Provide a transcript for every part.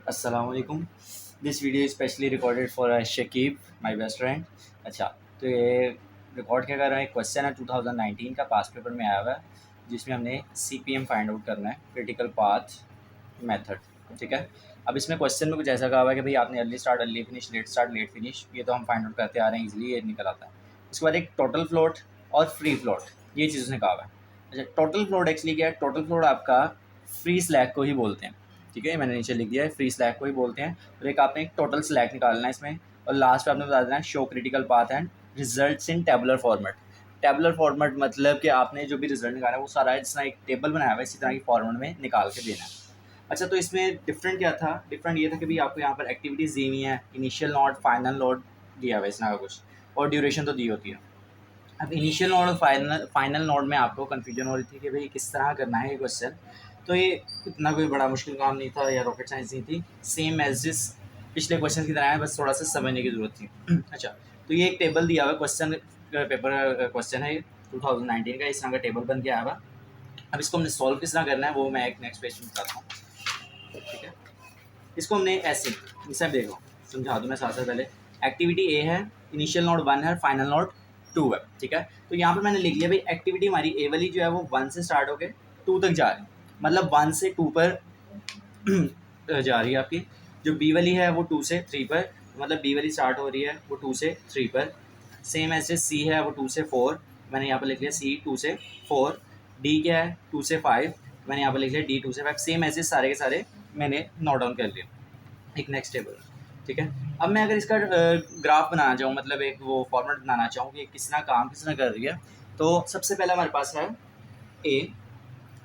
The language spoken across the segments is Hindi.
अस्सलाम वालेकुम। This video is specially recorded for Shakib my best friend. अच्छा, तो ये रिकॉर्ड क्या कर रहा है, एक क्वेश्चन है 2019 का, पास पेपर में आया हुआ है, जिसमें हमने सीपीएम फाइंड आउट करना है, क्रिटिकल पाथ मेथड। ठीक है। अब इसमें क्वेश्चन में कुछ ऐसा कहा हुआ है कि भाई आपने early start, early finish, late start, late finish, ये तो हम फाइंड आउट करते आ रहे हैं, इजीली ये निकल आता है। उसके बाद एक टोटल फ्लोट और फ्री फ्लोट, ये चीज़ उसने कहा हुआ है। अच्छा, टोटल फ्लोट एक्चुअली क्या है? टोटल फ्लोट आपका फ्री स्लैग को ही बोलते हैं। ठीक है, मैंने नीचे लिख दिया है, फ्री स्लैग को ही बोलते हैं। और एक आपने एक टोटल स्लैग निकालना है इसमें, और लास्ट में आपने बता देना है show critical path and results in tabular format. Tabular format मतलब कि आपने जो भी रिजल्ट निकाला है वो सारा जिस तरह एक टेबल बनाया हुआ है इसी तरह की फॉर्मेट में निकाल के देना है। अच्छा, तो इसमें डिफरेंट क्या था? डिफरेंट ये था कि भाई आपको यहाँ पर एक्टिविटीज़ दी हुई हैं, इनिशियल नोड, फाइनल नोड दिया हुआ है इस तरह का कुछ, और ड्यूरेशन तो दी होती है। अब इनिशियल नोड और फाइनल नोड में आपको कन्फ्यूजन हो रही थी कि भाई किस तरह करना है ये क्वेश्चन। तो ये इतना कोई बड़ा मुश्किल काम नहीं था या रॉकेट साइंस नहीं थी, सेम एज दिस पिछले क्वेश्चन की तरह है, बस थोड़ा सा समझने की ज़रूरत थी। अच्छा, तो ये एक टेबल दिया हुआ है, क्वेश्चन पेपर क्वेश्चन है ये 2019 का, इस तरह का टेबल बन के आया हुआ। अब इसको हमने सॉल्व किस तरह करना है वो मैं एक नेक्स्ट पेज में बताता हूँ। ठीक है, इसको हमने ऐसे सब देखो, समझा दूँ मैं साथ साथ। पहले एक्टिविटी ए है, इनिशियल नोड 1 है, फाइनल नोड 2 है। ठीक है, तो यहाँ पर मैंने लिख लिया भाई एक्टिविटी हमारी ए वाली जो है वो 1 से स्टार्ट होकर 2 तक जा रही है, मतलब 1 से 2 पर जा रही है आपकी। जो बी वाली है वो 2 से 3 पर, मतलब बी वाली स्टार्ट हो रही है वो 2 से 3 पर। सेम ऐसे सी है वो 2 से 4, मैंने यहाँ पर लिख लिया सी 2 से 4। डी क्या है? 2 से 5, मैंने यहाँ पर लिख लिया डी 2 से 5। सेम ऐसे सारे के सारे मैंने नोट डाउन कर लिया एक नेक्स्ट टेबल। ठीक है, अब मैं अगर इसका ग्राफ बनाना चाहूँ, मतलब एक वो फॉर्मेट बनाना चाहूँ कि किस तरह काम किस तरह कर रही है, तो सबसे पहला हमारे पास है ए,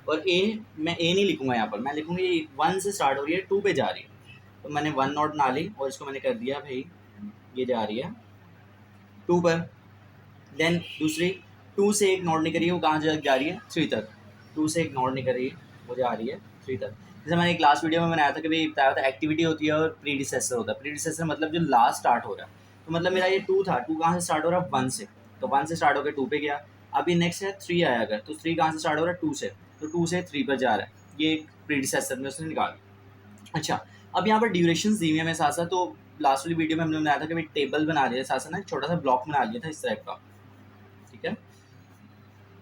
और ए मैं ए नहीं लिखूंगा, यहाँ पर मैं लिखूंगी 1 से स्टार्ट हो रही है 2 पे जा रही है, तो मैंने 1 नोट ना ली और इसको मैंने कर दिया भाई ये जा रही है 2 पर। देन दूसरी 2 से एक नोट नहीं करी है, वो कहाँ जा रही है? 3 तक। 2 से एक नोट नहीं करी है, वो जा रही है 3 तक। जैसे मैंने एक लास्ट वीडियो में बनाया था कि भाई बताया था एक्टिविटी होती है और प्रीडिसेसर होता है। प्रीडिसेसर मतलब जो लास्ट स्टार्ट हो रहा है, तो मतलब मेरा ये 2 था, 2 कहाँ से स्टार्ट हो रहा है? 1 से, तो 1 से स्टार्ट होकर 2 पे गया। अभी नेक्स्ट है 3 आया, अगर तो 3 कहाँ से स्टार्ट हो रहा है? 2 से, तो 2 से 3 पर जा रहा है, ये एक प्रीडिसेसर में उसने निकाल। अच्छा, अब यहाँ पर ड्यूरेशन दी हुई है मेरे साथ साथ, तो लास्ट वाली वीडियो में हमने बनाया था कि भाई टेबल बना लिया साथ साथ ना, छोटा सा ब्लॉक बना लिया था इस टाइप का। ठीक है,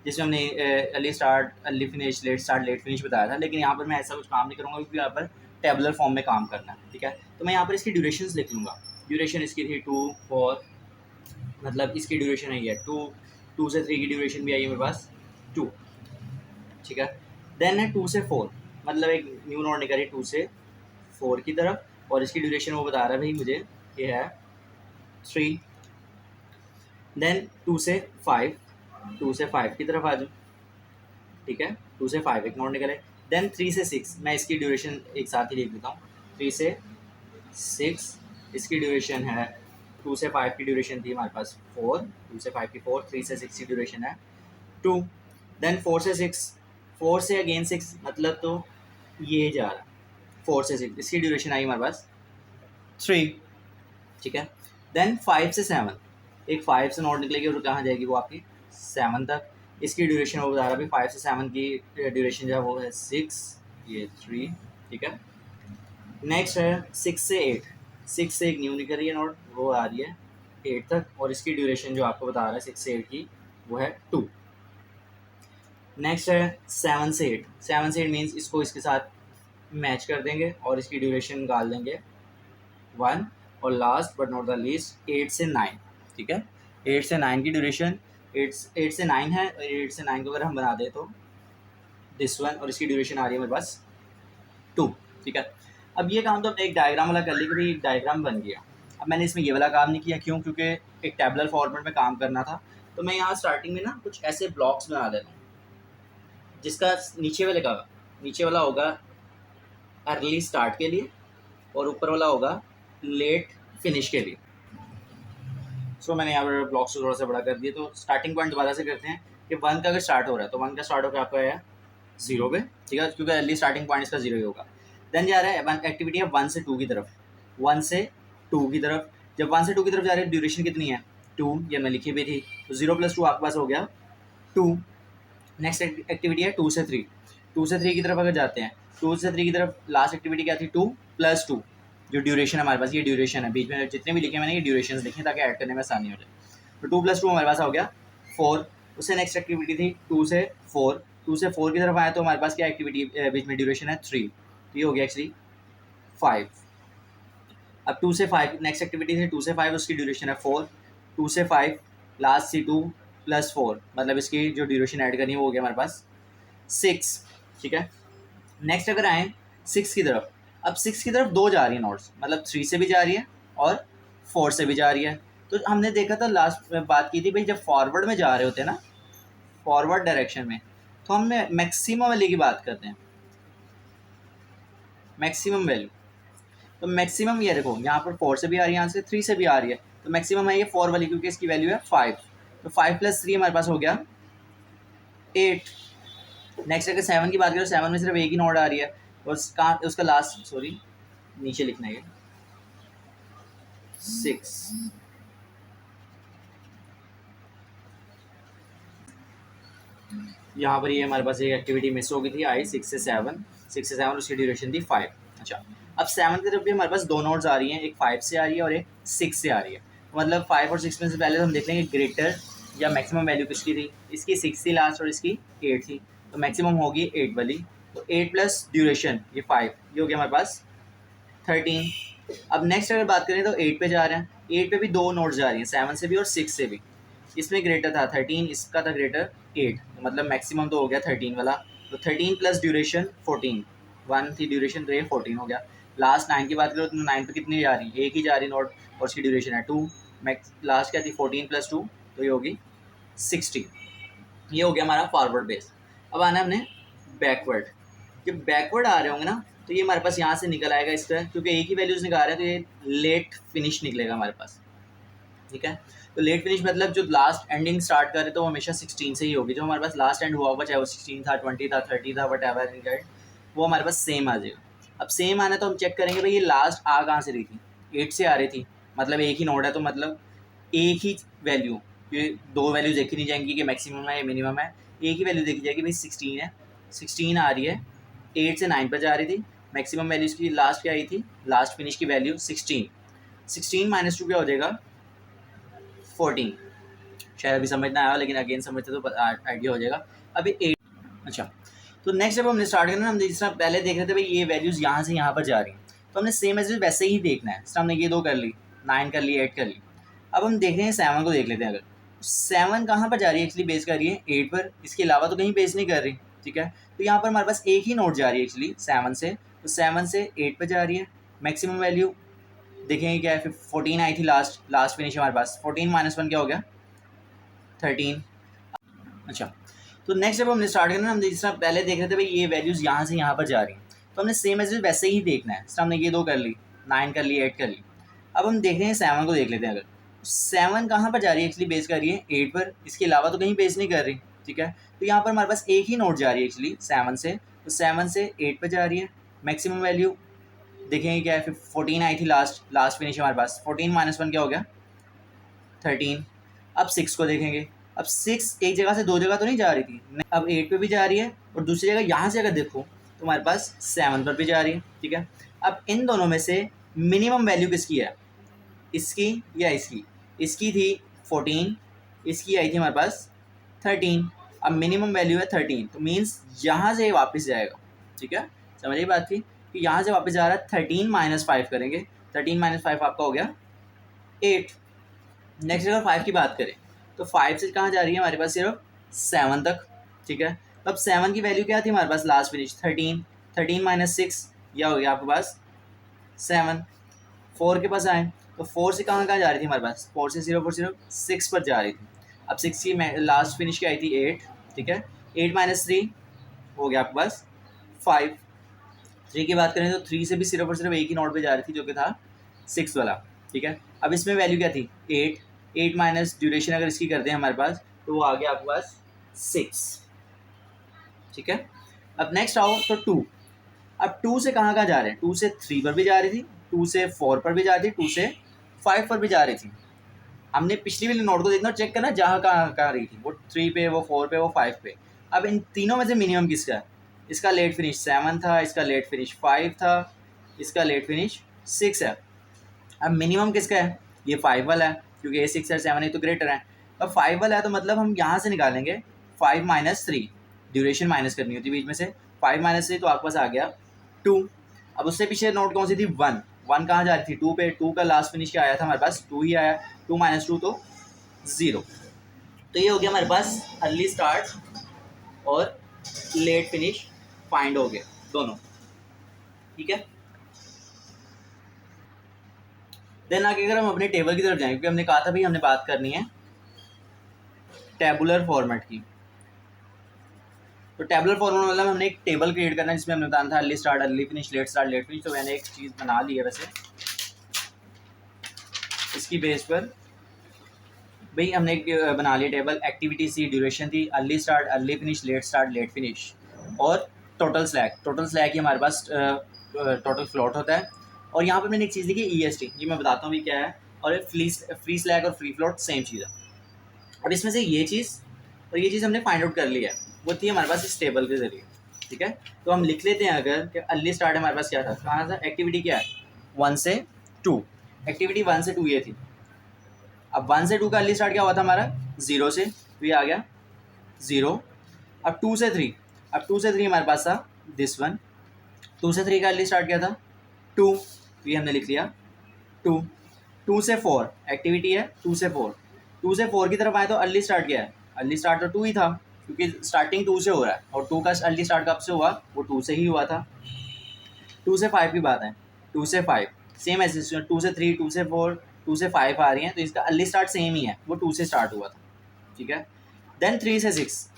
जिसमें हमने early start, early finish, late start, late finish बताया था, लेकिन यहाँ पर मैं ऐसा कुछ काम नहीं करूँगा क्योंकि यहाँ पर टेबुलर फॉर्म में काम करना है। ठीक है, तो मैं यहाँ पर इसकी ड्यूरेशंस लिख लूँगा। ड्यूरेशन इसकी थी 2 4, मतलब इसकी ड्यूरेशन है ये 2 से 3 की ड्यूरेशन भी आई है मेरे पास 2। ठीक है, देन है 2 से 4, मतलब एक न्यू नोड निकली 2 से 4 की तरफ, और इसकी ड्यूरेशन वो बता रहा है भाई मुझे ये है 3। देन 2 से 5, 2 से 5 की तरफ आ जाऊँ। ठीक है, 2 से 5 एक नोड निकले। देन 3 से 6, मैं इसकी ड्यूरेशन एक साथ ही लिख देता हूँ। 3 से 6 इसकी ड्यूरेशन है, 2 से 5 की ड्यूरेशन थी हमारे पास 4, 2 से 5 की 4, 3 से 6 की ड्यूरेशन है 2। देन 4 से 6, 4 से अगेन 6, मतलब तो ये जा रहा, 4 से 6 इसकी ड्यूरेशन आई हमारे पास 3। ठीक है, देन 5 से 7, एक 5 से नोट निकलेगी और कहाँ जाएगी वो आपकी 7 तक। इसकी ड्यूरेशन वो बता रहा है 5 से 7 की ड्यूरेशन जो है वो है 6, ये 3। ठीक है, नेक्स्ट है 6 से 8, 6 से एक न्यू निकल रही है नोट, वो आ रही है 8 तक, और इसकी ड्यूरेशन जो आपको बता रहा है 6 से 8 की वो है 2। नेक्स्ट है 7 से 8, 7 से 8 मीन्स इसको इसके साथ मैच कर देंगे और इसकी ड्यूरेशन निकाल देंगे 1। और last but not the least 8 से 9। ठीक है, 8 से 9 की ड्यूरेशन 8 से 9 है, और 8 से 9 को अगर हम बना दें तो दिस वन, और इसकी ड्यूरेशन आ रही है मेरे पास 2। ठीक है, अब ये काम तो हमने एक डायग्राम वाला कर लिया कि भाई एक डायग्राम बन गया। अब मैंने इसमें ये वाला काम नहीं किया, क्यों? क्योंकि एक टेबुलर फॉर्मेट में काम करना था, तो मैं यहाँ स्टार्टिंग में ना कुछ ऐसे ब्लॉक्स बना देता हूँ, जिसका नीचे वाला होगा अर्ली स्टार्ट के लिए, और ऊपर वाला होगा लेट फिनिश के लिए। सो मैंने यहाँ पर ब्लॉक्स को थोड़ा सा बड़ा कर दिया। तो स्टार्टिंग पॉइंट दोबारा से करते हैं कि 1 का अगर स्टार्ट हो रहा है तो 1 का स्टार्ट होकर आपका है 0 पे। ठीक है, क्योंकि अर्ली स्टार्टिंग पॉइंट इसका 0 ही होगा। देन जा रहा है एक्टिविटी है 1 से 2 की तरफ, 1 से 2 की तरफ। जब 1 से 2 की तरफ जा रही है ड्यूरेशन कितनी है? 2, ये मैं लिखी भी थी, तो 0 + 2 आपके पास हो गया 2। नेक्स्ट एक्टिविटी है 2 से 3, 2 से 3 की तरफ अगर जाते हैं, 2 से 3 की तरफ लास्ट एक्टिविटी क्या थी, 2 + 2, जो ड्यूरेशन है हमारे पास, ये ड्यूरेशन है, बीच में जितने भी लिखे मैंने ये ड्यूरेशन लिखे ताकि ऐड करने में आसानी हो जाए। तो 2 + 2 हमारे पास हो गया 4। उससे नेक्स्ट एक्टिविटी थी 2 से 4, 2 से 4 की तरफ आए तो हमारे पास क्या एक्टिविटी बीच में ड्यूरेशन है 3, तो ये हो गया एक्चुअली 5। अब 2 से 5 नेक्स्ट एक्टिविटी थी 2 से 5, उसकी ड्यूरेशन है 4, 2 से 5 लास्ट सी 2 + 4, मतलब इसकी जो ड्यूरेशन ऐड करनी है वो हो गया हमारे पास 6। ठीक है, नेक्स्ट अगर आए 6 की तरफ, अब 6 की तरफ 2 जा रही है नोट्स, मतलब 3 से भी जा रही है और 4 से भी जा रही है। तो हमने देखा था लास्ट में बात की थी भाई, जब फॉरवर्ड में जा रहे होते हैं ना, फॉरवर्ड डायरेक्शन में, तो हमने मैक्सिमम वैल्यू की बात करते हैं, मैक्सिमम वैल्यू। तो मैक्सिमम ये देखो यहाँ पर 4 से भी आ रही है, यहाँ से 3 से भी आ रही है, तो मैक्सिमम है ये 4 वाली, क्योंकि इसकी वैल्यू है 5। तो 5 + 3 हमारे पास हो गया 8। नेक्स्ट अगर 7 की बात करें तो 7 में सिर्फ एक ही नोड आ रही है, और उसका लास्ट, सॉरी नीचे लिखना है 6। यहाँ पर ये हमारे पास एक एक्टिविटी मिस हो गई थी, आई 6 से 7, 6 से 7 उसकी ड्यूरेशन थी 5। अच्छा, अब 7 की तरफ भी हमारे पास 2 नोड्स आ रही हैं, एक 5 से आ रही है और एक 6 से आ रही है। मतलब 5 और 6 में से पहले तो हम देख लेंगे ग्रेटर या मैक्सिमम वैल्यू किसकी थी, इसकी 6 थी लास्ट और इसकी 8 थी, तो मैक्सिमम होगी 8 वाली। तो 8 + ड्यूरेशन ये 5, ये हो गया हमारे पास 13। अब नेक्स्ट अगर बात करें तो 8 पे जा रहे हैं, 8 पे भी 2 नोड्स जा रही हैं, 7 से भी और 6 से भी। इसमें ग्रेटर था 13, इसका था ग्रेटर 8, तो मतलब मैक्सिमम तो हो गया 13 वाला। तो 13 + ड्यूरेशन 14, 1 थी ड्यूरेशन, तो ये 14 हो गया। लास्ट 9 की बात करो तो 9 पे कितनी जा रही है, एक ही जा रही नोट और उसकी ड्यूरेशन है 2। मैक्स लास्ट क्या थी 14 + 2, तो ये होगी 60। ये हो गया हमारा फॉरवर्ड बेस। अब आना हमने बैकवर्ड। जब बैकवर्ड आ रहे होंगे ना, तो ये हमारे पास यहाँ से निकल आएगा इसका, क्योंकि एक ही वैल्यूज निकाल रहे हैं, तो ये लेट फिनिश निकलेगा हमारे पास। ठीक है, तो लेट फिनिश मतलब जो लास्ट एंडिंग स्टार्ट करे तो वो हमेशा 16 से ही होगी, जो हमारे पास लास्ट एंड हुआ होगा, चाहे वो 16 था, 20 था, 30 था, वट एवर इन, वो हमारे पास सेम आ जाएगा। अब सेम आना तो हम चेक करेंगे भाई ये लास्ट आ कहाँ से रही थी, 8 से आ रही थी, मतलब एक ही नोड है, तो मतलब एक ही वैल्यू, ये दो वैल्यू देखी नहीं जाएंगी कि मैक्सिमम है या मिनिमम है, एक ही वैल्यू देखी जाएगी भाई 16 है, 16 आ रही है, 8 से 9 पर जा रही थी, मैक्सिमम वैल्यू इसकी लास्ट क्या आई थी, लास्ट फिनिश की वैल्यू 16, 16 - 2 क्या हो जाएगा 14। शायद अभी समझ ना आया, लेकिन अगेन समझते तो आइडिया हो जाएगा। अभी 8। अच्छा, तो नेक्स्ट जब हमने स्टार्ट करना, हम जिस तरह पहले देख रहे थे भाई ये वैल्यूज़ यहाँ से यहाँ पर जा रही हैं, तो हमने सेम एज वैसे ही देखना है। हमने ये 2 कर ली, 9 कर ली, 8 कर ली। अब हम देख रहे हैं 7 को देख लेते हैं। अगर 7 कहाँ पर जा रही है, एक्चुअली बेस कर रही है 8 पर, इसके अलावा तो कहीं बेस नहीं कर रही। ठीक है, तो यहाँ पर हमारे पास एक ही नोट जा रही है एक्चुअली 7 से, तो 7 से 8 पर जा रही है। मैक्सिमम वैल्यू देखेंगे क्या है, 14 आई थी लास्ट फिनिश हमारे पास, 14 - 1 क्या हो गया 13। अच्छा, तो नेक्स्ट जब हमने स्टार्ट करना, हम जिस तरह पहले देख रहे थे भाई ये वैल्यूज़ यहाँ से यहाँ पर जा रही हैं, तो हमने सेम एज वैसे ही देखना है। हमने ये 2 कर ली, 9 कर ली, 8 कर ली। अब हम देख रहे हैं 7 को देख लेते हैं। अगर 7 कहाँ पर जा रही है, एक्चुअली बेस कर रही है 8 पर, इसके अलावा तो कहीं बेस नहीं कर रही। ठीक है, तो यहाँ पर हमारे पास एक ही नोट जा रही है एक्चुअली 7 से, तो 7 से 8 पर जा रही है। मैक्सिमम वैल्यू देखेंगे क्या है, 14 आई थी लास्ट फिनिश हमारे पास, 14 - 1 क्या हो गया 13। अब 6 को देखेंगे, अब 6 एक जगह से 2 जगह तो नहीं जा रही थी, अब 8 पे भी जा रही है, और दूसरी जगह यहाँ से अगर देखो तो हमारे पास 7 पर भी जा रही है। ठीक है, अब इन दोनों में से मिनिमम वैल्यू किसकी है, इसकी या इसकी? इसकी थी 14, इसकी आई थी हमारे पास 13। अब मिनिमम वैल्यू है 13, तो मीन्स यहाँ से वापस जाएगा। ठीक है, समझिए बात की कि यहाँ से वापस जा रहा है, 13 - 5 करेंगे, 13 - 5 आपका हो गया 8। नेक्स्ट अगर 5 की बात करें तो 5 से कहाँ जा रही है हमारे पास, सिर्फ 7 तक। ठीक है, अब 7 की वैल्यू क्या थी हमारे पास लास्ट फिनिश 13, 13 - 6 यह हो गया आपके पास 7। 4 के पास आए तो 4 से कहाँ कहाँ जा रही थी हमारे पास, 4 से सिर्फ 6 पर जा रही थी। अब 6 की लास्ट फिनिश क्या आई थी 8। ठीक है, 8 - 3 हो गया आपके पास 5। 3 की बात करें तो 3 से भी सिर्फ एक ही नोट पे जा रही थी, जो कि था 6 वाला। ठीक है, अब इसमें वैल्यू क्या थी 8, 8 माइनस ड्यूरेशन अगर इसकी करते हैं हमारे पास, तो वो आ गया आपके पास 6। ठीक है, अब नेक्स्ट आओ तो 2। अब 2 से कहाँ कहाँ जा रहे हैं, 2 से 3 पर भी जा रही थी, 2 से 4 पर भी जा रही थी, 2 से 5 पर भी जा रही थी। हमने पिछली वाली नोट को देखना और चेक करना जहाँ कहाँ कहाँ रही थी, वो 3 पे, वो 4 पे, वो 5 पे। अब इन तीनों में से मिनिमम किसका है, इसका लेट फिनिश 7 था, इसका लेट फिनिश 5 था, इसका लेट फिनिश 6 है। अब मिनिमम किसका है? ये 5 वाला है, क्योंकि ये 6 और 7 तो ग्रेटर है। अब 5 वाला है तो मतलब हम यहाँ से निकालेंगे 5 माइनस 3, ड्यूरेशन माइनस करनी होती है बीच में से। 5 माइनस 3 तो आपके पास आ गया 2। अब उससे पीछे नोट कौन सी थी? 1। 1 कहाँ जा रही थी? 2 पे। 2 का लास्ट फिनिश क्या आया था हमारे पास? 2 ही आया। 2 माइनस 2 तो 0। तो ये हो गया हमारे पास अर्ली स्टार्ट और लेट फिनिश फाइंड हो गए दोनों, ठीक है। देन आगे अगर हम अपने टेबल की तरफ जाएं, क्योंकि हमने कहा था भाई हमने बात करनी है टेबुलर फॉर्मेट की। तो टेबुलर फॉर्मेट मतलब हमने एक टेबल क्रिएट करना है जिसमें हमने बताना था early start, early finish, late start, late finish. तो मैंने एक चीज़ बना ली है वैसे, इसकी बेस पर भाई हमने एक बना लिया टेबल। एक्टिविटी सी ड्यूरेशन थी, early start, early finish, late start, late finish, और टोटल स्लैक। टोटल स्लैक ही हमारे पास टोटल फ्लोट होता है। और यहाँ पर मैंने एक चीज़ लिखी EST, ये मैं बताता हूँ भी क्या है। और फ्री स्लैक और फ्री फ्लोट सेम चीज़ है। अब इसमें से ये चीज़ और ये चीज़ हमने फाइंड आउट कर ली है, वो थी हमारे पास इस टेबल के जरिए, ठीक है। तो हम लिख लेते हैं अगर कि अर्ली स्टार्ट हमारे पास क्या था, कहाँ था? एक्टिविटी क्या है? 1 से 2। एक्टिविटी 1 से 2 ये थी। अब 1 से 2 का अर्ली स्टार्ट क्या हुआ था हमारा? 0 से, तो ये आ गया 0। अब 2 से 3, अब 2 से 3 हमारे पास था दिस वन। 2 से 3 का अर्ली स्टार्ट क्या था? 2, तो ये हमने लिख लिया 2। 2 से 4 एक्टिविटी है, 2 से 4। 2 से 4 की तरफ आए तो अर्ली स्टार्ट क्या है? अर्ली स्टार्ट तो 2 ही था, क्योंकि स्टार्टिंग 2 से हो रहा है। और 2 का अर्ली स्टार्ट कब से हुआ? वो 2 से ही हुआ था। 2 से 5 की बात है, 2 से 5 सेम ऐसे, 2 से 3, 2 से 4, 2 से 5 आ रही हैं, तो इसका अर्ली स्टार्ट सेम ही है, वो 2 से स्टार्ट हुआ था, ठीक है। देन 3 से 6,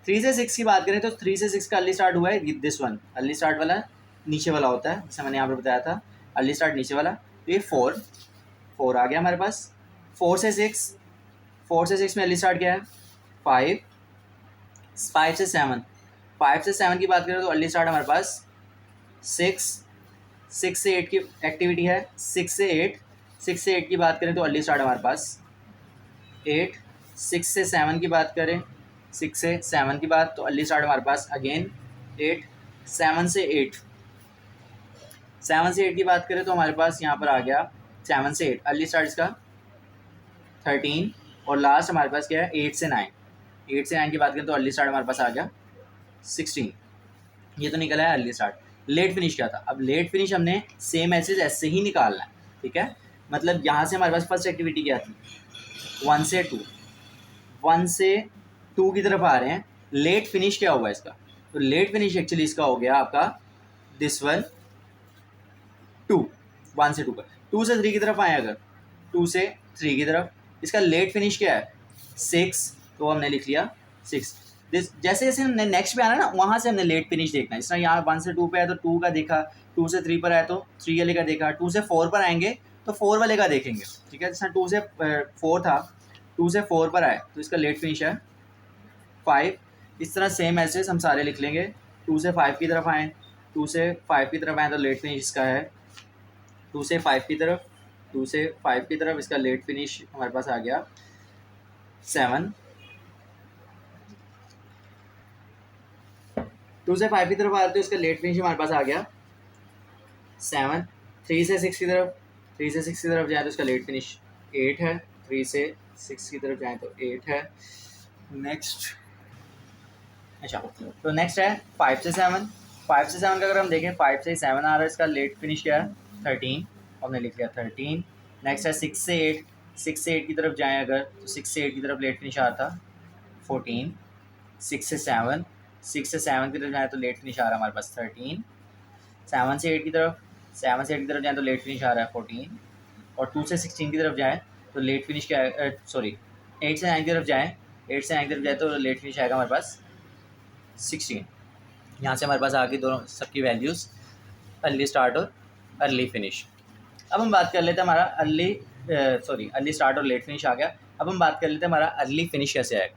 3 से 6 की बात करें तो 3 से 6 का अर्ली स्टार्ट हुआ है दिस वन। अर्ली स्टार्ट वाला नीचे वाला होता है, जैसे मैंने यहाँ पर बताया था, अर्ली स्टार्ट नीचे वाला। तो ये 4 आ गया हमारे पास। 4 से 6, 4 से 6 में अर्ली स्टार्ट क्या है? 5। 5 से 7, 5 से 7 की बात करें तो अर्ली स्टार्ट हमारे पास 6। 6 से 8 की एक्टिविटी है, 6 से 8। 6 से 8 की बात करें तो अर्ली स्टार्ट हमारे पास 8। 6 से 7 की बात करें, 6 से 7 की बात तो अर्ली स्टार्ट हमारे पास अगेन 8। 7 से 8, 7 से 8 की बात करें तो हमारे पास यहाँ पर आ गया 7 से 8 अर्ली स्टार्ट इसका 13। और लास्ट हमारे पास क्या है? 8 से 9। 8 से 9 की बात करें तो अर्ली स्टार्ट हमारे पास आ गया 16। ये तो निकला है अर्ली स्टार्ट। लेट फिनिश क्या था? अब लेट फिनिश हमने सेम ऐसे ही निकालना है, ठीक है। मतलब यहाँ से हमारे पास फर्स्ट एक्टिविटी क्या थी? 1 से 2, 1 से 2 की तरफ आ रहे हैं। लेट फिनिश क्या हुआ इसका? तो लेट फिनिश एक्चुअली इसका हो गया आपका दिस वन 2। 1 से 2 का 2 से 3 की तरफ आए, अगर 2 से 3 की तरफ, इसका लेट फिनिश क्या है? 6, तो हमने लिख लिया 6। जैसे जैसे हमने नेक्स्ट पे आना ना, वहाँ से हमने लेट फिनिश देखना है। इस तरह यहाँ 1 से 2 पे आए तो 2 का देखा, 2 से 3 पर आए तो 3 वाले का देखा, 2 से 4 पर आएंगे तो 4 वाले का देखेंगे, ठीक है। जैसे 2 से 4 था, 2 से 4 पर आए तो इसका लेट फिनिश है 5। इस तरह सेम ऐसे हम सारे लिख लेंगे। 2 से 5 की तरफ आएँ, 2 से 5 की तरफ आएँ तो लेट फिनिश इसका है 2 से 5 की तरफ, 2 से 5 की तरफ इसका लेट फिनिश हमारे पास आ गया 7। 2 से 5 की तरफ आ रहे तो इसका लेट फिनिश हमारे पास आ गया 7। 3 से 6 की तरफ, 3 से 6 की तरफ जाए तो इसका लेट फिनिश 8 है। 3 से 6 की तरफ जाए तो 8 है। नेक्स्ट, अच्छा तो नेक्स्ट है 5 से 7। 5 से 7 का अगर हम देखें, 5 से 7 आ रहा है, इसका लेट फिनिश क्या है? 13, हमने लिख लिया 13। नेक्स्ट है 6 से 8। 6 से 8 की तरफ जाएँ अगर, तो 6 से 8 की तरफ लेट फिनिश आ रहा था 14। 6 से 7, 6 से 7 की तरफ जाए तो लेट फिनिश आ रहा है हमारे पास 13। 7 से 8 की तरफ, 7 से 8 की तरफ जाए तो लेट फिनिश आ रहा है 14। और 2 से 16 की तरफ जाए तो लेट फिनिश क्या है? सॉरी, 8 से 9 की तरफ जाए, 8 से 9 की तरफ जाए तो लेट फिनिश आएगा हमारे पास 16। यहाँ से हमारे पास आ गई दोनों सबकी वैल्यूज़, अर्ली स्टार्ट और अर्ली फिनिश। अब हम बात कर लेते हैं हमारा अर्ली स्टार्ट और लेट फिनिश आ गया। अब हम बात कर लेते हैं हमारा अर्ली फिनिश कैसे आएगा।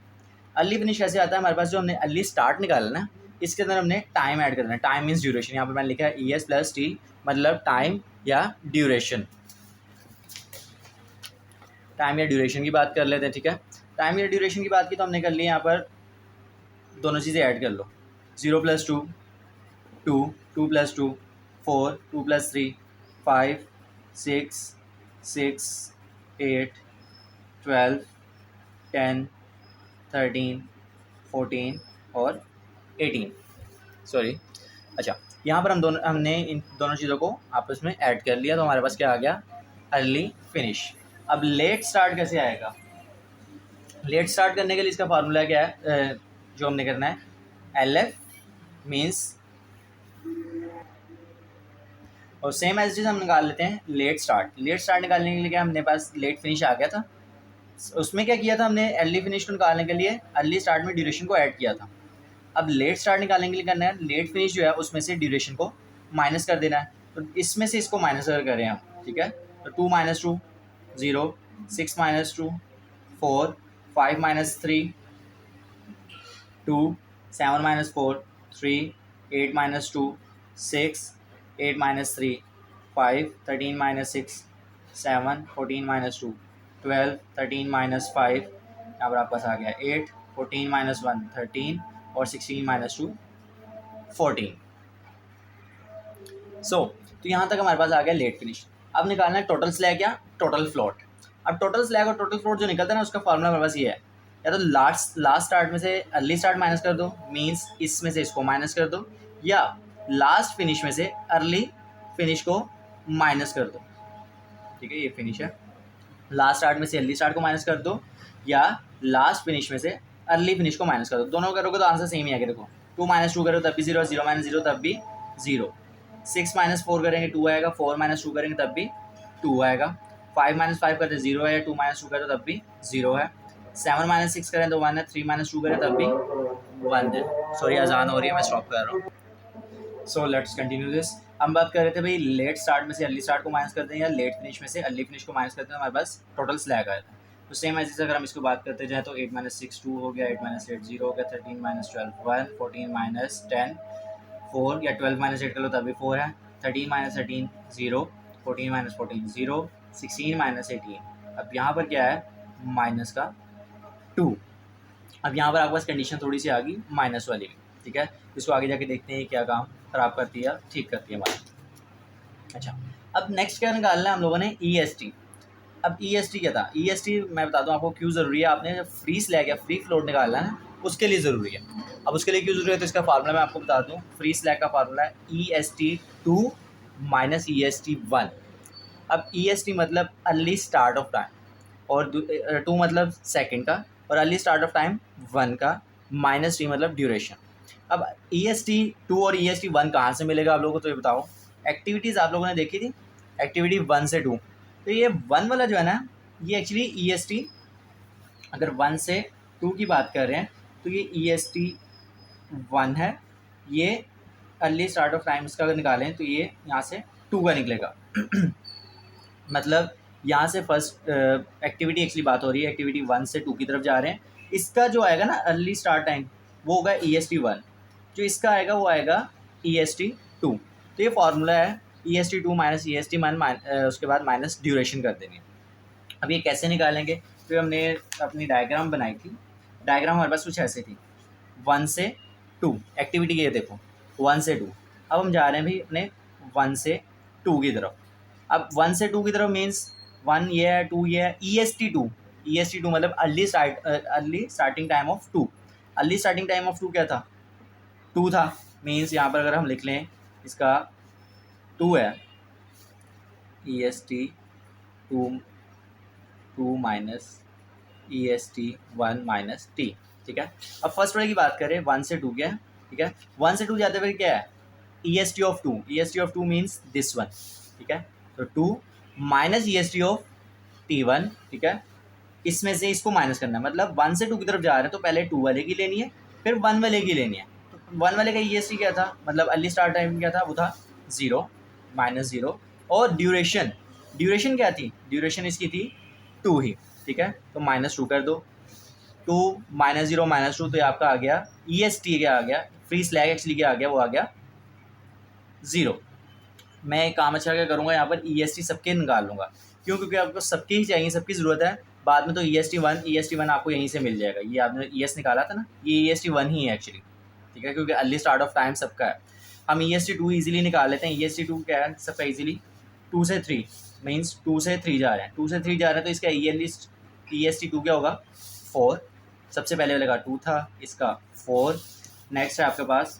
अर्ली फिनिश कैसे आता है हमारे पास? जो हमने अर्ली स्टार्ट निकाला ना, इसके अंदर हमने टाइम ऐड करना है। टाइम मीन्स ड्यूरेशन, यहाँ पर मैंने लिखा है ES प्लस T, मतलब टाइम या ड्यूरेशन। टाइम या ड्यूरेशन की बात कर लेते हैं, ठीक है। टाइम या ड्यूरेशन की बात की तो हमने कर ली, यहाँ पर दोनों चीज़ें ऐड कर लो। 0 + 2 2, 2 + 2, 4, 2 + 3, 5, 6, 6, 8, 12, 10, 13, 14 और 18। सॉरी, अच्छा, यहाँ पर हमने इन दोनों चीज़ों को आपस में ऐड कर लिया, तो हमारे पास क्या आ गया, अर्ली फिनिश। अब लेट स्टार्ट कैसे आएगा? लेट स्टार्ट करने के लिए इसका फार्मूला क्या है, जो हमने करना है, LF मीन्स, और सेम एज हम निकाल लेते हैं लेट स्टार्ट। लेट स्टार्ट निकालने के लिए क्या, हमने पास लेट फिनिश आ गया था, उसमें क्या किया था हमने, अर्ली फिनिश को निकालने के लिए अर्ली स्टार्ट में ड्यूरेशन को ऐड किया था। अब लेट स्टार्ट निकालने के लिए करना है, लेट फिनिश जो है उसमें से ड्यूरेशन को माइनस कर देना है, तो इसमें से इसको माइनस अगर करें हम, ठीक है, तो 2 - 2 0, 6 - 2 4, 5 - 3 2, 7 - 4 3, 8 - 2 6, 8 - 3 5, 13 - 6 7, 14 - 2 12, 13 - 5, यहाँ पर आपके पास आ गया 8, 14 - 1 13 और 16 - 2 14। तो यहाँ तक हमारे पास आ गया लेट फिनिश। अब निकालना है टोटल स्लैग या टोटल फ्लोट। अब टोटल स्लैग और टोटल फ्लोट जो निकलता है ना, उसका फॉर्मूला हमारे पास ये है, या तो लास्ट स्टार्ट में से अर्ली स्टार्ट माइनस कर दो, मीन्स इसमें से इसको माइनस कर दो, या लास्ट फिनिश में से अर्ली फिनिश को माइनस कर दो। ठीक है, ये फिनिश है, लास्ट स्टार्ट में से अर्ली स्टार्ट को माइनस कर दो, या लास्ट फिनिश में से अर्ली फिनिश को माइनस कर दो। दोनों करोगे तो आंसर सेम ही आएगा। देखो 2 - 2 करो तब भी 0, 0 - 0 तब भी 0, 6 - 4 करेंगे 2 आएगा, 4 - 2 करेंगे तब भी 2 आएगा, 5 - 5 करते 0 है, 2 - 2 करें तब भी 0 है, 7 - 6 करें तो 1 है, 3 - 2 करें तब भी 1 है। सॉरी, अजान हो रही है, मैं स्टॉप कर रहा हूँ। So let's continue this. हम बात कर रहे थे भाई, लेट स्टार्ट में से अर्ली स्टार्ट को माइनस करते हैं या लेट फिनिश में से अर्ली फिनिश को माइनस करते हैं, हमारे पास टोटल स्लैग आया था। तो सेम ऐसे अगर हम इसको बात करते जाए तो 8 - 6 2 हो गया, 8 - 8 0 हो गया, 13 - 12 1, 14 - 10 4, या 12 - 8 कर लो तभी 4 है, 13 - 13 0, 14 - 14 0, 16 - 18। अब यहाँ पर क्या है, माइनस का 2। अब यहाँ पर आपके पास कंडीशन थोड़ी सी आ गई माइनस वाली, ठीक है, इसको आगे जाके देखते हैं क्या काम ख़राब करती है ठीक करती है हमारा। अच्छा, अब नेक्स्ट क्या निकालना है हम लोगों ने, EST। अब EST क्या था, EST मैं बताता हूँ आपको क्यों ज़रूरी है। आपने जब फ्री स्लैग या फ्री फ्लोट निकालना है उसके लिए ज़रूरी है। अब उसके लिए क्यों ज़रूरी है, तो इसका फार्मूला मैं आपको बता दूँ। फ्री स्लैग का फार्मूला है EST2 - EST1। अब EST मतलब अर्ली स्टार्ट ऑफ टाइम, और 2 मतलब सेकंड का, और अर्ली स्टार्ट ऑफ टाइम 1 का, -T मतलब ड्यूरेशन। अब EST2 और EST1 कहाँ से मिलेगा आप लोगों को, तो ये बताओ। एक्टिविटीज़ आप लोगों ने देखी थी, एक्टिविटी 1 से 2, तो ये 1 वाला जो है ना, ये एक्चुअली EST, अगर 1 से 2 की बात कर रहे हैं तो ये EST1 है। ये अर्ली स्टार्ट ऑफ टाइम इसका अगर निकालें तो ये यहाँ से 2 का निकलेगा। मतलब यहाँ से फर्स्ट एक्टिविटी एक्चुअली बात हो रही है, एक्टिविटी 1 से 2 की तरफ जा रहे हैं। इसका जो आएगा ना अर्ली स्टार्ट टाइम, वो होगा EST1, जो इसका आएगा वो आएगा EST2। तो ये फार्मूला है EST2 - EST1, उसके बाद माइनस ड्यूरेशन कर देंगे। अब ये कैसे निकालेंगे, तो हमने अपनी डायग्राम बनाई थी। डायग्राम हमारे पास कुछ ऐसे थी, 1 से 2 एक्टिविटी ये देखो, 1 से 2। अब हम जा रहे हैं भाई अपने 1 से 2 की तरफ। अब 1 से 2 की तरफ मीन्स 1 ये है, 2 ये है, EST2 मतलब early starting time of 2। Early starting time of 2 क्या था, 2 था, मीन्स यहाँ पर अगर हम लिख लें इसका 2 है, EST2 - EST1 - T। ठीक है, अब फर्स्ट वाले की बात करें, 1 से 2 क्या है, ठीक है, 1 से 2 जाते हुए क्या है, EST of 2 means this one. ठीक है, तो 2 - EST ऑफ T1। ठीक है, इसमें से इसको माइनस करना है, मतलब 1 से 2 की तरफ जा रहे हैं तो पहले 2 वाले की लेनी है, फिर 1 वाले की लेनी है। तो 1 वाले का EST क्या था, मतलब अर्ली स्टार्ट टाइम क्या था, वो था 0 -0, और ड्यूरेशन क्या थी, ड्यूरेशन इसकी थी 2 ही। ठीक है, तो -2 कर दो, 2 - 0 - 2, तो ये आपका आ गया EST क्या आ गया, फ्री स्लैग एक्चुअली क्या आ गया, वो आ गया 0। मैं एक काम अच्छा क्या करूँगा, यहाँ पर EST सबके निकाल लूँगा, क्यों, क्योंकि आपको सबके ही चाहिए, सबकी ज़रूरत है। बाद में तो EST1 आपको यहीं से मिल जाएगा। ये आपने ES निकाला था ना, ये EST1 ही है एक्चुअली। ठीक है, क्योंकि अर्ली स्टार्ट ऑफ टाइम सबका है। हम EST2 ईजिली निकाल लेते हैं। EST2 क्या है सबका ईजिली 2 से 3 मीन्स 2 से 3 जा रहे हैं, 2 से 3 जा रहे हैं तो इसका EST2 क्या होगा 4। सबसे पहले वाले का 2 था, इसका 4। नेक्स्ट है आपके पास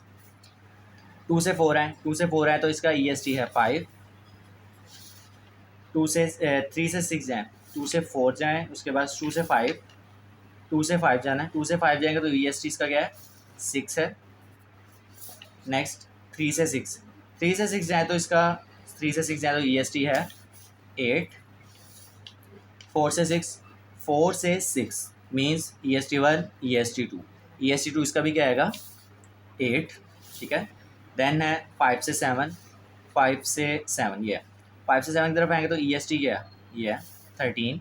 2 से 4 है, 2 से 4 है तो इसका EST है 5। 2 से 3 से 6 जाएँ, 2 से 4 जाएँ, उसके बाद 2 से 5, 2 से 5 जाना है, 2 से 5 जाएंगे तो EST इसका क्या है 6 है। नेक्स्ट 3 से 6, 3 से 6 जाए तो इसका 3 से 6 जाए तो EST है 8। 4 से 6, 4 से 6 मीन्स EST1 EST2, EST2 इसका भी क्या आएगा 8, ठीक है। देन है 5 से 7, 5 से 7 ये 5 से 7 की तरफ आएंगे तो EST क्या है ये है 13।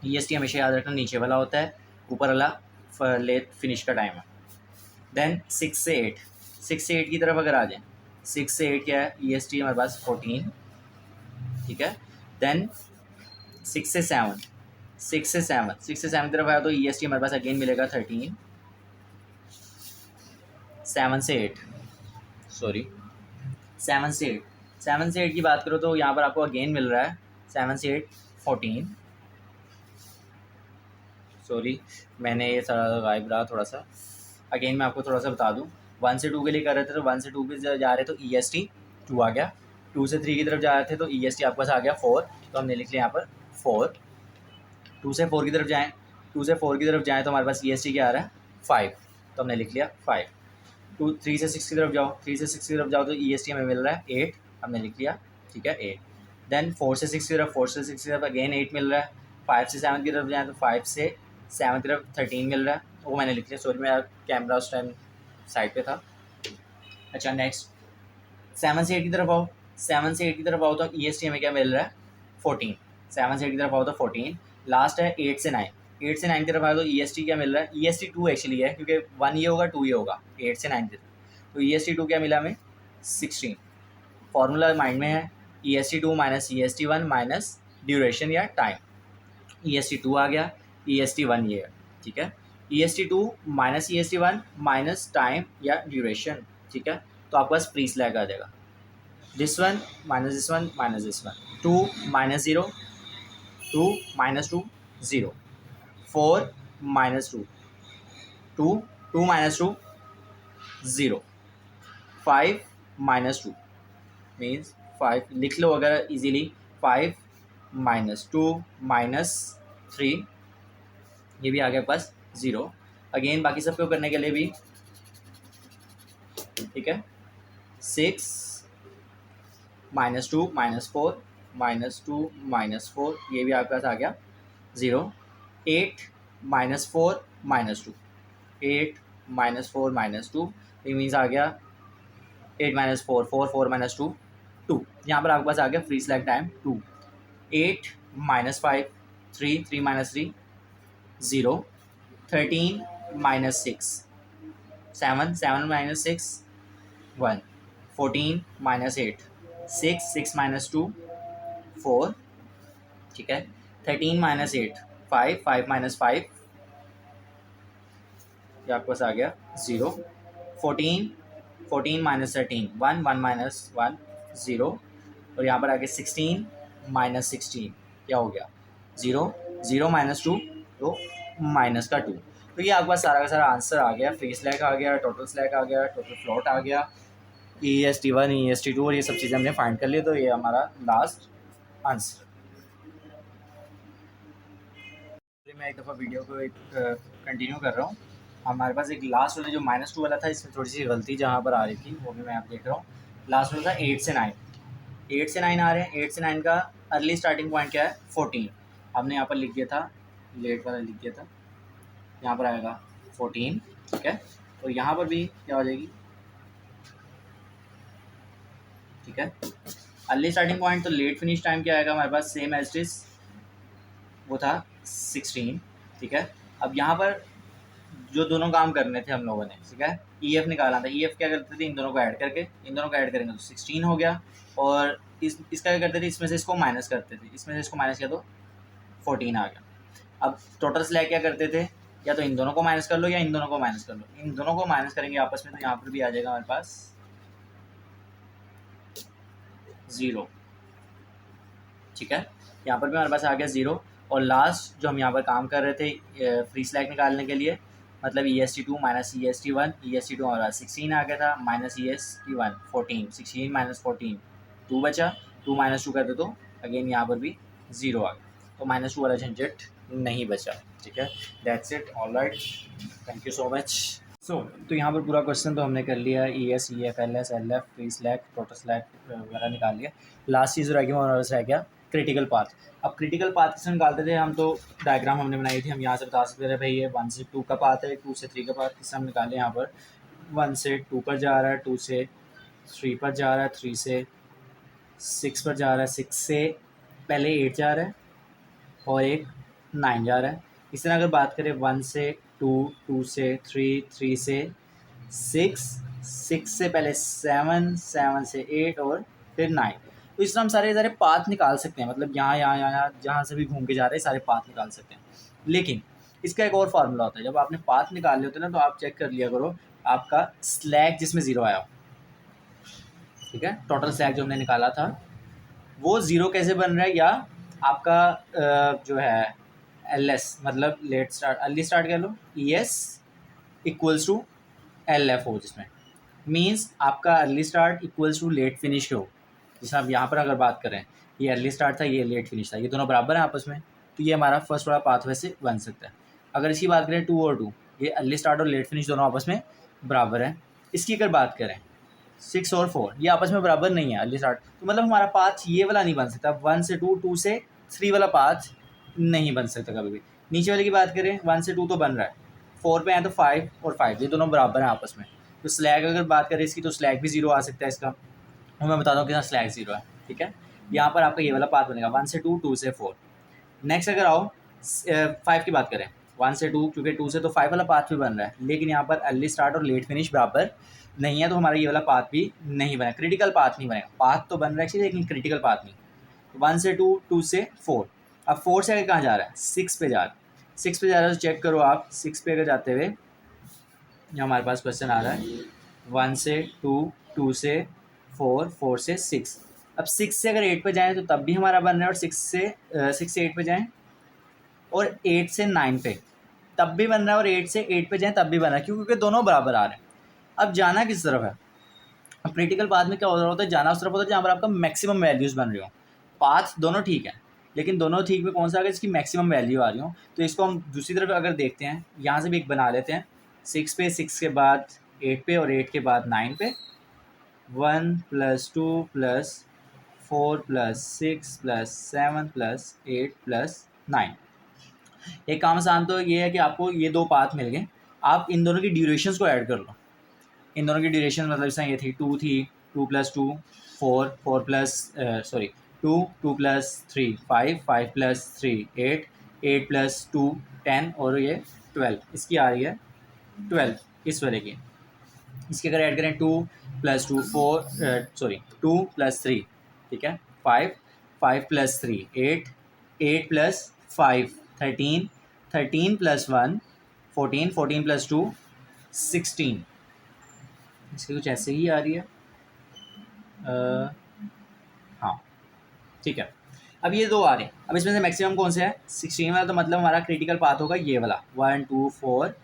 EST हमेशा याद रखना नीचे वाला होता है, ऊपर वाला लेट फिनिश का टाइम है। देन 6 से 8, 6 से 8 की तरफ अगर आ जाए 6 से 8 क्या है EST हमारे पास 14, ठीक है। देन 6 से 7, 6 से 7, 6 से 7 की तरफ आया तो EST हमारे पास अगेन मिलेगा 13। 7 से 8 सॉरी 7 से 8, 7 से 8 की बात करो तो यहाँ पर आपको अगेन मिल रहा है 7 से 8 14। सॉरी मैंने ये सारा गायब रहा थोड़ा सा, अगेन मैं आपको थोड़ा सा बता दूँ। 1 से 2 के लिए कर रहे थे तो 1 से 2 पे जा रहे तो EST 2 आ गया। 2 से 3 की तरफ जा रहे थे तो EST आपके पास आ गया 4, तो हमने लिख लिया यहाँ पर 4। 2 से 4 की तरफ जाएँ, 2 से 4 की तरफ जाएँ तो हमारे पास EST क्या आ रहा है 5, तो हमने लिख लिया 5। 3 से 6 की तरफ जाओ, 3 से 6 की तरफ जाओ तो EST हमें मिल रहा है 8, हमने लिख लिया, ठीक है 8। देन 4 से 6 की तरफ, 4 से 6 की तरफ अगेन 8 मिल रहा है। 5 से 7 की तरफ जाएँ तो 5 से 7 की तरफ 13 मिल रहा है, वो मैंने लिख लिया। सॉरी मेरा कैमरा उस टाइम साइड पे था। अच्छा नेक्स्ट 7 से 8 की तरफ आओ, 7 से 8 की तरफ आओ तो EST हमें क्या मिल रहा है 14। 7 से 8 की तरफ आओ तो 14। लास्ट है 8 से 9, 8 से 9 की तरफ आओ तो EST क्या मिल रहा है EST2 एक्चुअली है क्योंकि 1 ये होगा 2 ये होगा 8 से 9 की तरफ, तो EST2 क्या मिला हमें 16। फॉर्मूला माइंड में है EST2 minus EST1 minus duration या टाइम, EST2 आ गया, EST1 ये है, ठीक है। EST2 minus EST1 minus time या ड्यूरेशन, ठीक है। तो आपके पास फ्री स्लैग आ जाएगा this one minus this one minus this one, 2 minus 0, 2 minus 2 0, 4 minus 2 2, 2 minus 2 0, 5 minus 2 means 5 लिख लो अगर इजीली 5 minus 2 minus 3, ये भी आ गया पास 0। अगेन बाकी सबको करने के लिए भी ठीक है 6 -2 -4 -2 -4, ये भी आपके पास आ गया 0। 8 -4 -2, 8 -4 -2, ये मीन्स आ गया 8 -4 4 4 -2 2, यहाँ पर आपके पास आ गया फ्री स्लैग टाइम 2। 8 -5 3 3 -3 0, 13 -6 7 7 -6 1, 14 -8 6 6 -2 4, ठीक है। 13 -8 5 5 -5, ये आपके पास आ गया 0। 14 14 -13 1 1 -1 0, और यहाँ पर आ गया 16 -16, क्या हो गया 0 0 -2 तो माइनस का 2। तो ये आपके पास सारा का सारा आंसर आ गया, फ्री स्लैग आ गया, टोटल स्लैग आ गया, टोटल फ्लोट आ गया, EST1 EST2 और ये सब चीज़ें हमने फाइंड कर ली। तो ये हमारा लास्ट आंसर। मैं एक दफ़ा वीडियो को कंटिन्यू कर रहा हूँ। हमारे पास एक लास्ट वाला जो -2 वाला था, इसमें थोड़ी सी गलती जहाँ पर आ रही थी वो भी मैं आप देख रहा हूँ। लास्ट वाला था 8 से 9, 8 से 9 आ रहे हैं। 8 से 9 का अर्ली स्टार्टिंग पॉइंट क्या है 14, हमने यहाँ पर लिख दिया था, लेट वाला लिख दिया था, यहाँ पर आएगा 14, ठीक है। और यहाँ पर भी क्या हो जाएगी, ठीक है। अर्ली स्टार्टिंग पॉइंट तो लेट फिनिश टाइम क्या आएगा हमारे पास सेम एज इट, वो था 16, ठीक है। अब यहाँ पर जो दोनों काम करने थे हम लोगों ने, ठीक है, EF निकालना था। EF क्या करते थे, इन दोनों को ऐड करके, इन दोनों को ऐड करेंगे तो 16 हो गया, और इसका क्या करते थे, इसमें से इसको माइनस करते थे, इसमें से इसको माइनस किया तो 14 आ गया। अब टोटल स्लैग क्या करते थे, या तो इन दोनों को माइनस कर लो या इन दोनों को माइनस कर लो। इन दोनों को माइनस करेंगे आपस में तो यहाँ पर भी आ जाएगा हमारे पास 0, ठीक है। यहाँ पर भी हमारे पास आ गया 0। और लास्ट जो हम यहाँ पर काम कर रहे थे फ्री स्लैक निकालने के लिए, मतलब EST2 माइनस EST1, EST2 हमारा 16 आ गया था, माइनस EST1 14, 16 माइनस 14 2 बचा, 2 माइनस 2 कर दे तो अगेन यहाँ पर भी 0 आ गया, तो -2 वाला झंझट नहीं बचा, ठीक है। That's it, alright, thank you so much. तो यहाँ पर पूरा क्वेश्चन तो हमने कर लिया, ES, EF, LS, LF, free slack, total slack वगैरह निकाल लिया। लास्ट चीज़ रह गया हमारे पास रह गया क्रिटिकल पाथ। अब क्रिटिकल पाथ किससे निकालते थे हम, तो डायग्राम हमने बनाई थी, हम यहाँ से बता सकते थे भाई ये 1 से 2 का पाथ है, 2 से 3 का पाथ किससे हम निकालें। यहाँ पर 1 से 2 पर जा रहा है, 2 से 3 पर जा रहा है, 3 से 6 पर जा रहा है, 6 से पहले 8 जा रहा है और एक 9 जा रहा है। इस तरह अगर बात करें 1 से 2, 2 से 3, 3 से 6, 6 से पहले 7, 7 से 8 और फिर 9। तो इस तरह हम सारे पाथ निकाल सकते हैं, मतलब यहाँ जहाँ से भी घूम के जा रहे हैं सारे पाथ निकाल सकते हैं। लेकिन इसका एक और फार्मूला होता है, जब आपने पाथ निकाल होते हैं ना, तो आप चेक कर लिया करो आपका स्लैक जिसमें 0 आया हो, ठीक है। टोटल स्लैक जो हमने निकाला था वो 0 कैसे बन रहा है, या आपका जो है LS मतलब लेट स्टार्ट अर्ली स्टार्ट कह लो, ES इक्वल्स टू LF हो, जिसमें मीन्स आपका early start equals to late finish हो। जैसे आप यहाँ पर अगर बात करें, ये अर्ली स्टार्ट था, ये लेट फिनिश था, ये दोनों बराबर हैं आपस में, तो ये हमारा फर्स्ट वाला पाथवे से बन सकता है। अगर इसकी बात करें 2 और 2, ये अर्ली स्टार्ट और लेट फिनिश दोनों आपस में बराबर हैं। इसकी अगर बात करें 6 और 4, ये आपस में बराबर नहीं है अर्ली स्टार्ट, तो मतलब हमारा पाथ ये वाला नहीं बन सकता। 1 से 2, 2 से 3 वाला पाथ नहीं बन सकता कभी भी। नीचे वाले की बात करें 1 से 2 तो बन रहा है, 4 पे आए तो 5 और 5, ये दोनों बराबर हैं आपस में। तो स्लैग अगर बात करें इसकी, तो स्लैग भी 0 आ सकता है इसका, और मैं बताता हूँ कि स्लैग 0 है, ठीक है। यहाँ पर आपका ये वाला पाथ बनेगा 1 से 2, 2 से 4। नेक्स्ट अगर आओ 5 की बात करें, 1 से 2, क्योंकि 2 से तो 5 वाला पाथ भी बन रहा है, लेकिन यहाँ पर अर्ली स्टार्ट और लेट फिनिश बराबर नहीं है, तो हमारा ये वाला पाथ भी नहीं बना, क्रिटिकल पाथ नहीं बनेगा। पाथ तो बन रहा है एक्चुअली, लेकिन क्रिटिकल पाथ नहीं। 1 से 2, 2 से 4, अब 4 से आगे कहाँ जा रहा है, 6 पे जा रहा है। 6 पे जा रहा है तो चेक करो आप, 6 पे अगर जाते हुए हमारे पास क्वेश्चन आ रहा है 1 से 2, 2 से 4, 4 से 6। अब 6 से अगर 8 पे जाएँ तो तब भी हमारा बन रहा है, और 6 से 8 पे जाएँ और 8 से 9 पे तब भी बन रहा है, और 8 से 8 पे जाएँ तब भी बन रहा है, क्योंकि दोनों बराबर आ रहे हैं। अब जाना किस तरफ है, अब क्रिटिकल पाथ में क्या हो रहा होता है, जाना उस तरफ होता है जहाँ पर आपका मैक्सिमम वैल्यूज़ बन रही हो। पाथ दोनों ठीक है, लेकिन दोनों ठीक में कौन सा, अगर इसकी मैक्सिमम वैल्यू आ रही हो, तो इसको हम दूसरी तरफ अगर देखते हैं, यहाँ से भी एक बना लेते हैं, 6 पे, 6 के बाद 8 पे और 8 के बाद 9 पे, 1 + 2 + 4 + 6 + 7 + 8 + 9। एक काम आसान तो ये है कि आपको ये 2 पाथ मिल गए, आप इन दोनों की ड्यूरेशंस को ऐड कर लो। इन दोनों की ड्यूरेशन मतलब इसमें ये थी 2 थी, 2 + 2 4, 4 + 2, 2 + 3 5, 5 + 3 8, 8 + 2 10 और ये 12, इसकी आ रही है 12 इस वाले की। इसके अगर ऐड करें 2 + 2 2 + 3, ठीक है, 5, 5 + 3 8, 8 + 5 13, 13 + 1 14, 14 + 2 16, इसकी कुछ ऐसे ही आ रही है। हाँ, ठीक है। अब ये 2 आ रहे हैं, अब इसमें से मैक्सिमम कौन सा है, 16 वाला, तो मतलब हमारा क्रिटिकल पाथ होगा ये वाला 1 2 4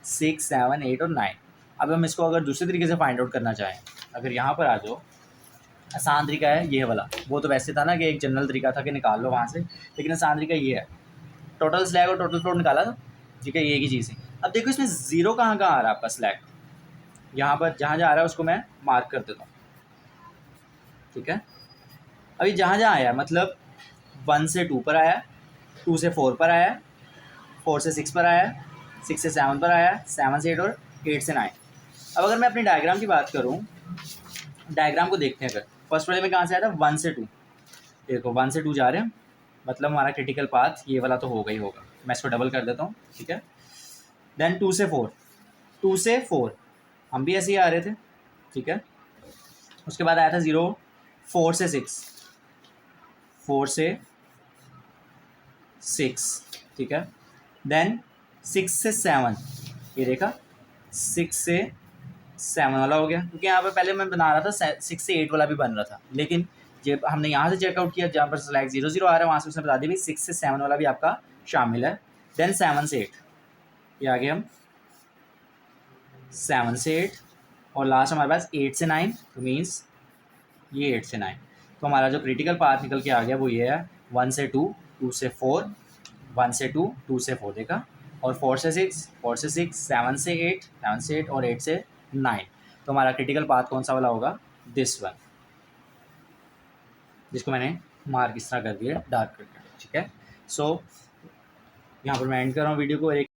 6 7 8 और 9। अब हम इसको अगर दूसरे तरीके से फाइंड आउट करना चाहें, अगर यहाँ पर आ जाओ, आसान तरीका है ये वाला, वो तो वैसे था ना कि एक जनरल तरीका था कि निकाल लो वहाँ से, लेकिन आसान तरीका ये है, टोटल स्लैग और टोटल फ्लोट निकाला था, ठीक है, ये की चीज़ है। अब देखो इसमें 0 कहाँ आ रहा है आपका स्लैग, यहाँ पर जहाँ आ रहा है उसको मैं मार्क कर देता हूँ, ठीक है। अभी जहाँ आया मतलब 1 से 2 पर आया, 2 से 4 पर आया, 4 से 6 पर आया, 6 से 7 पर आया, 7 से 8 और 8 से 9। अब अगर मैं अपनी डायग्राम की बात करूँ, डायग्राम को देखते हैं, अगर फर्स्ट वाले में कहाँ से आया था 1 से 2, देखो 1 से 2 जा रहे हैं, मतलब हमारा क्रिटिकल पाथ ये वाला तो होगा ही होगा, मैं इसको डबल कर देता हूँ, ठीक है। देन 2 से 4, 2 से 4 हम भी ऐसे ही आ रहे थे, ठीक है। उसके बाद आया था 0, 4 से 6, 4 से 6, ठीक है। देन 6 से 7, ये देखा 6 से 7 वाला हो गया, क्योंकि यहाँ पर पहले मैं बना रहा था 6 से 8 वाला भी बन रहा था, लेकिन जब हमने यहाँ से चेकआउट किया जहाँ पर स्लैग 0 0 आ रहा है वहाँ से उसने बता दिया भाई 6 से 7 वाला भी आपका शामिल है। देन 7 से 8 ये आगे हम 7 से 8 और लास्ट हमारे पास 8 से 9 तो मीन्स ये 8 से 9। तो हमारा जो क्रिटिकल पाथ निकल के आ गया वो ये है 1 से 2, 2 से 4, 1 से 2, 2 से 4 देखा, और 4 से 6, 4 से 6, 7 से 8, 7 से 8 और 8 से 9। तो हमारा क्रिटिकल पाथ कौन सा वाला होगा? दिस वन, जिसको मैंने मार्क इस तरह कर दिया डार्क करके, ठीक है। सो यहाँ पर मैं एंड कर रहा हूँ वीडियो को। एक